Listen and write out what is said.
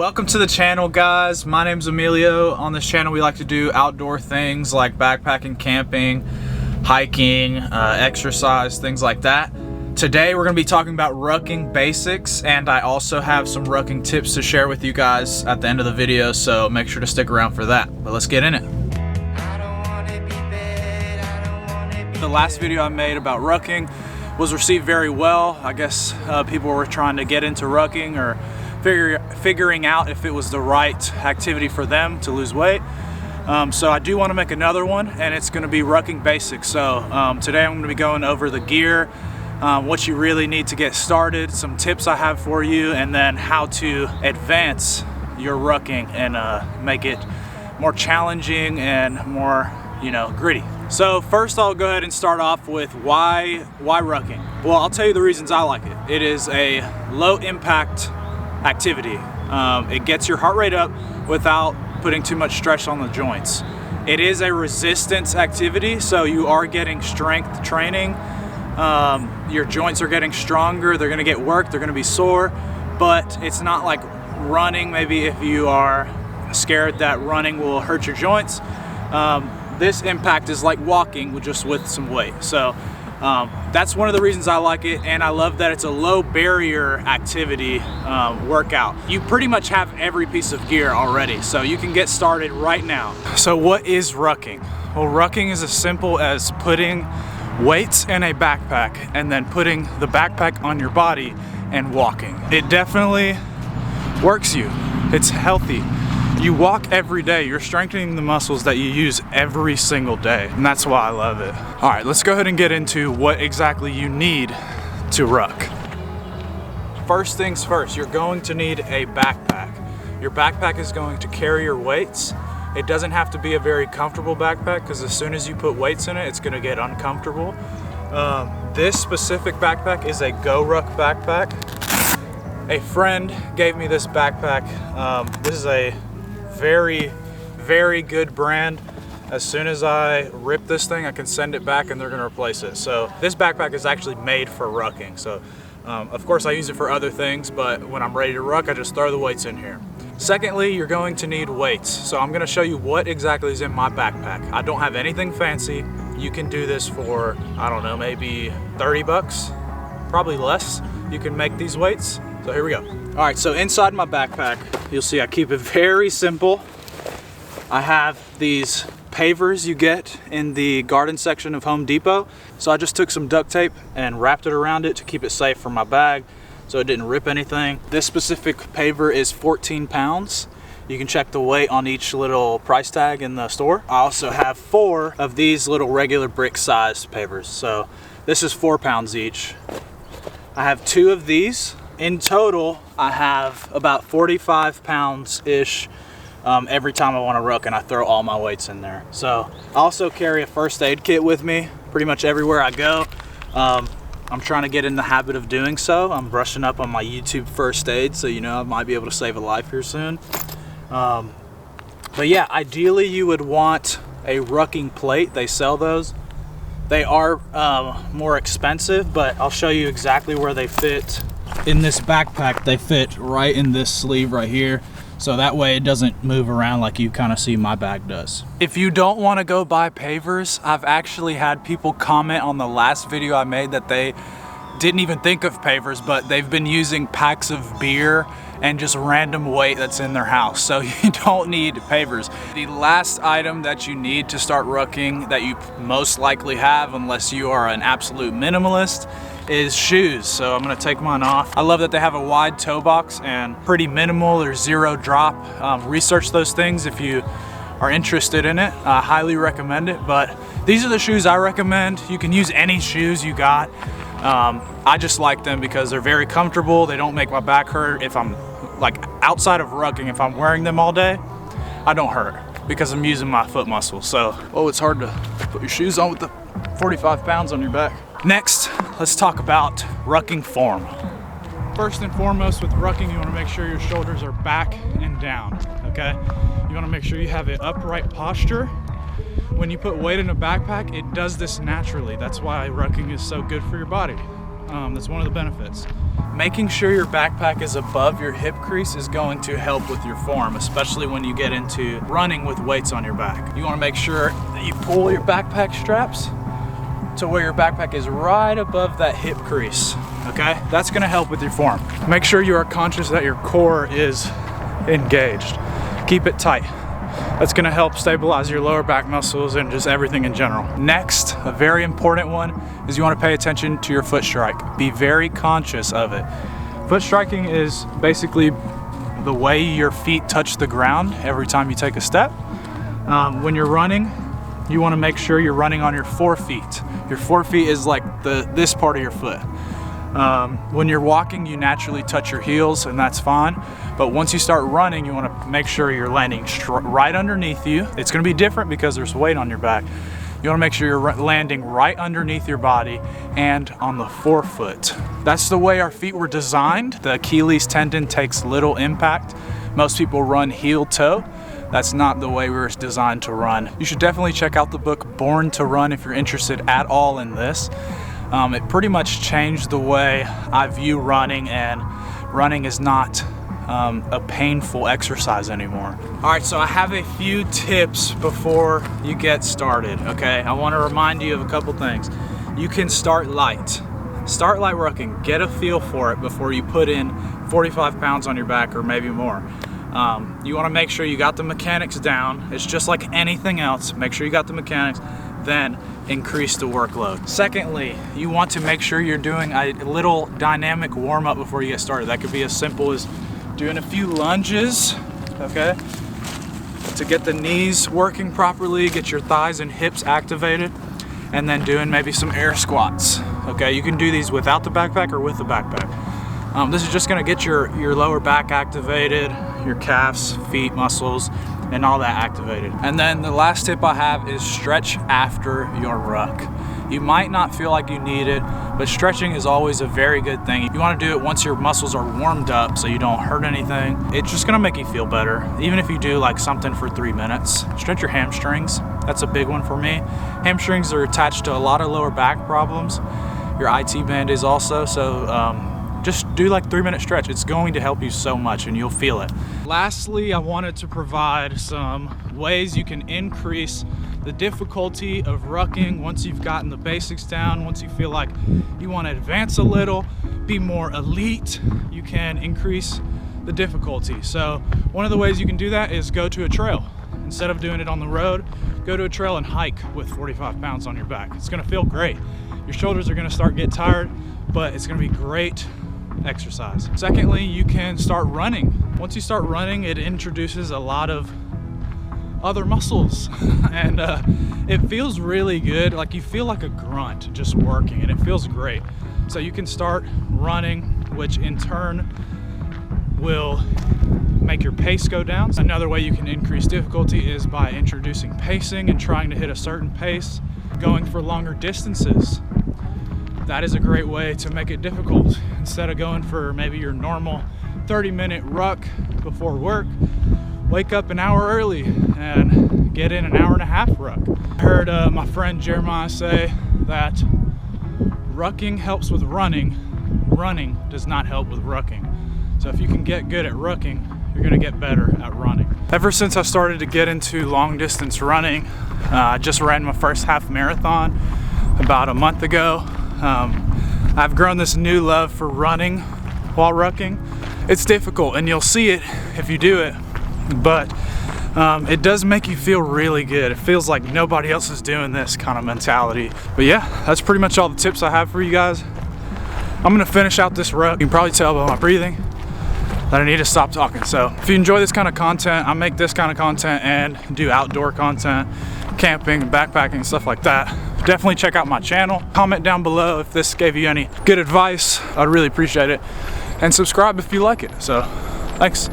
Welcome to the channel, guys. My name's Emilio. On this channel we like to do outdoor things like backpacking, camping, hiking, exercise, things like that. Today we're going to be talking about rucking basics, and I also have some rucking tips to share with you guys at the end of the video, so make sure to stick around for that. But let's get in it. The last video I made about rucking was received very well. I guess people were trying to get into rucking or figuring out if it was the right activity for them to lose weight. So I do want to make another one, and it's going to be rucking basics. So today I'm going to be going over the gear, what you really need to get started, some tips I have for you, and then how to advance your rucking and make it more challenging and more, gritty. So first I'll go ahead and start off with why rucking. Well, I'll tell you the reasons I like it. It is a low impact activity. It gets your heart rate up without putting too much stress on the joints. It is a resistance activity, so you are getting strength training. Your joints are getting stronger, they're gonna get worked, they're gonna be sore, but it's not like running. Maybe if you are scared that running will hurt your joints, this impact is like walking, just with some weight. So that's one of the reasons I like it, and I love that it's a low barrier activity workout. You pretty much have every piece of gear already, so you can get started right now. So what is rucking? Well, rucking is as simple as putting weights in a backpack and then putting the backpack on your body and walking. It definitely works you. It's healthy. You walk every day, you're strengthening the muscles that you use every single day, and that's why I love it. All right, let's go ahead and get into what exactly you need to ruck. First things first, you're going to need a backpack. Your backpack is going to carry your weights. It doesn't have to be a very comfortable backpack, because as soon as you put weights in it, it's gonna get uncomfortable. This specific backpack is a Ruck backpack. A friend gave me this backpack. This is a very good brand. As soon as I rip this thing, I can send it back and they're gonna replace it. So this backpack is actually made for rucking. So of course I use it for other things, but when I'm ready to ruck, I just throw the weights in here. Secondly, you're going to need weights. So I'm gonna show you what exactly is in my backpack. I don't have anything fancy. You can do this for, I don't know, maybe 30 bucks, probably less. You can make these weights. So here we go. All right, so inside my backpack, you'll see I keep it very simple. I have these pavers you get in the garden section of Home Depot. So I just took some duct tape and wrapped it around it to keep it safe from my bag so it didn't rip anything. This specific paver is 14 pounds. You can check the weight on each little price tag in the store. I also have 4 of these little regular brick sized pavers. So this is 4 pounds each. I have 2 of these. In total, I have about 45 pounds-ish every time I want to ruck, and I throw all my weights in there. So I also carry a first aid kit with me pretty much everywhere I go. I'm trying to get in the habit of doing so. I'm brushing up on my YouTube first aid, so I might be able to save a life here soon. But yeah, ideally you would want a rucking plate. They sell those. They are more expensive, but I'll show you exactly where they fit. In this backpack, they fit right in this sleeve right here, so that way it doesn't move around like you kind of see my bag does. If you don't want to go buy pavers, I've actually had people comment on the last video I made that they didn't even think of pavers, but they've been using packs of beer and just random weight that's in their house. So you don't need pavers. The last item that you need to start rucking that you most likely have, unless you are an absolute minimalist, is shoes. So I'm gonna take mine off. I love that they have a wide toe box and pretty minimal. There's 0 drop. Research those things if you are interested in it. I highly recommend it, but these are the shoes I recommend. You can use any shoes you got. I just like them because they're very comfortable. They don't make my back hurt. If I'm like outside of rucking, if I'm wearing them all day, I don't hurt because I'm using my foot muscles. So, it's hard to put your shoes on with the 45 pounds on your back. Next, let's talk about rucking form. First and foremost with rucking, you want to make sure your shoulders are back and down, okay? You want to make sure you have an upright posture. When you put weight in a backpack, it does this naturally. That's why rucking is so good for your body. That's one of the benefits. Making sure your backpack is above your hip crease is going to help with your form, especially when you get into running with weights on your back. You want to make sure that you pull your backpack straps to where your backpack is right above that hip crease, okay? That's gonna help with your form. Make sure you are conscious that your core is engaged. Keep it tight. That's gonna help stabilize your lower back muscles and just everything in general. Next, a very important one is you wanna pay attention to your foot strike. Be very conscious of it. Foot striking is basically the way your feet touch the ground every time you take a step. When you're running, you wanna make sure you're running on your forefeet. Your forefeet is like this part of your foot. When you're walking, you naturally touch your heels, and that's fine. But once you start running, you want to make sure you're landing right underneath you. It's going to be different because there's weight on your back. You want to make sure you're landing right underneath your body and on the forefoot. That's the way our feet were designed. The Achilles tendon takes little impact. Most people run heel toe. That's not the way we were designed to run. You should definitely check out the book Born to Run if you're interested at all in this. It pretty much changed the way I view running, and running is not a painful exercise anymore. All right, so I have a few tips before you get started, okay? I want to remind you of a couple things. You can start light. Start light rucking. Get a feel for it before you put in 45 pounds on your back or maybe more. You want to make sure you got the mechanics down. It's just like anything else. Make sure you got the mechanics, then increase the workload. Secondly, you want to make sure you're doing a little dynamic warm-up before you get started. That could be as simple as doing a few lunges, okay, to get the knees working properly, get your thighs and hips activated, and then doing maybe some air squats, okay? You can do these without the backpack or with the backpack. This is just gonna get your lower back activated, your calves, feet, muscles, and all that activated. And then the last tip I have is stretch after your ruck. You might not feel like you need it, but stretching is always a very good thing. You wanna do it once your muscles are warmed up so you don't hurt anything. It's just gonna make you feel better. Even if you do like something for 3 minutes. Stretch your hamstrings. That's a big one for me. Hamstrings are attached to a lot of lower back problems. Your IT band is also, so just do like 3-minute stretch. It's going to help you so much and you'll feel it. Lastly, I wanted to provide some ways you can increase the difficulty of rucking once you've gotten the basics down, once you feel like you want to advance a little, be more elite, you can increase the difficulty. So one of the ways you can do that is go to a trail. Instead of doing it on the road, go to a trail and hike with 45 pounds on your back. It's gonna feel great. Your shoulders are gonna start getting tired, but it's gonna be great exercise. Secondly, you can start running. Once you start running, it introduces a lot of other muscles and it feels really good. Like you feel like a grunt just working, and it feels great. So you can start running, which in turn will make your pace go down. Another way you can increase difficulty is by introducing pacing and trying to hit a certain pace, going for longer distances. That is a great way to make it difficult. Instead of going for maybe your normal 30-minute ruck before work, wake up an hour early and get in an hour-and-a-half ruck. I heard my friend Jeremiah say that rucking helps with running, running does not help with rucking. So if you can get good at rucking, you're gonna get better at running. Ever since I started to get into long distance running, I just ran my first half marathon about a month ago. I've grown this new love for running while rucking. It's difficult and you'll see it if you do it, but it does make you feel really good. It feels like nobody else is doing this kind of mentality. But yeah, that's pretty much all the tips I have for you guys. I'm gonna finish out this ruck. You can probably tell by my breathing that I need to stop talking. So if you enjoy this kind of content, I make this kind of content and do outdoor content, camping, backpacking, stuff like that. Definitely check out my channel. Comment down below if this gave you any good advice. I'd really appreciate it. And subscribe if you like it. So thanks.